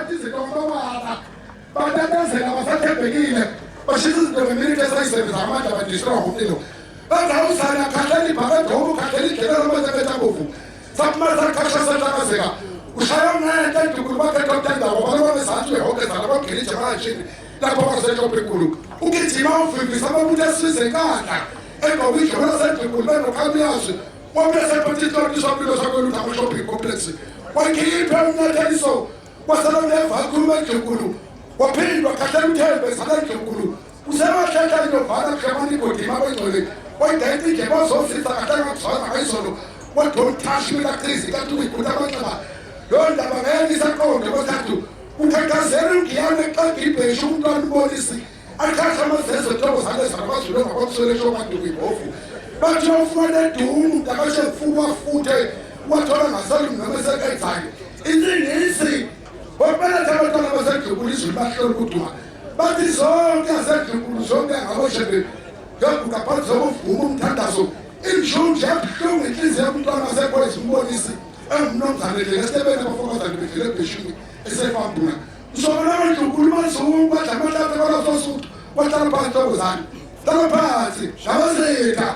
bathatha izinto ngobaba batatazela basathembekile bashisa izinto ngemiliki esayisebenza amandla badistroya ngomlilo bazawuzana khahleli ibhakadomu khahleli idlela lamasebetambovu sakumasa khasha satakazeka ushaya ngento edukhulu bakhetokuthendawo balababezantu behonke zala bamgelitshe bayashini lapho basetopha enkulu ukugijima uvivisa amabutho esizwe enkandla egqokidlo belasedikulu benokhamyazi wabesephethisontiswamlilo sakwelutha ama-shopping complex wakhiphe umnyatheliso waseloneva akhuluma endlunkulu waphindwa khahlela uthembe zala endlunkulu usebahletha inovana kuhlemana igodima abengcwele wayidayisa indlebe wazosisa kahlela ngakuzwana ngayisolo wadolthashi belakrizi kanti uyigula amanxeba loo ndaba ngeke isaqonde kwesithathu ukhakhazela ungiyane xa ngibheshe umntwana ubonisi akhahla amazezo ntobo zalezana abazule ngakwamsolesho bantu kwibhovu bathi ufumane edumu mntakashe mfuku wafuthe wathola ngasalungu namesekenzane inzingisi wabeletha abantwana basedlunkulu izulu bahlole ukuduma bathi zonke asedlunkulu zonke angaboshebe yaguga phansi zokuvuma umthandazo injunju yabuhlungu inhliziyo yomntwana wasekwezi umbonisi engumnomzane le esebeni abafokazane bedlule ebheshini esefambula uzobona abandlunkulu bazungu badla amahlaphe balazosuthu bahlala phansi tokozane hlala phansi labazitha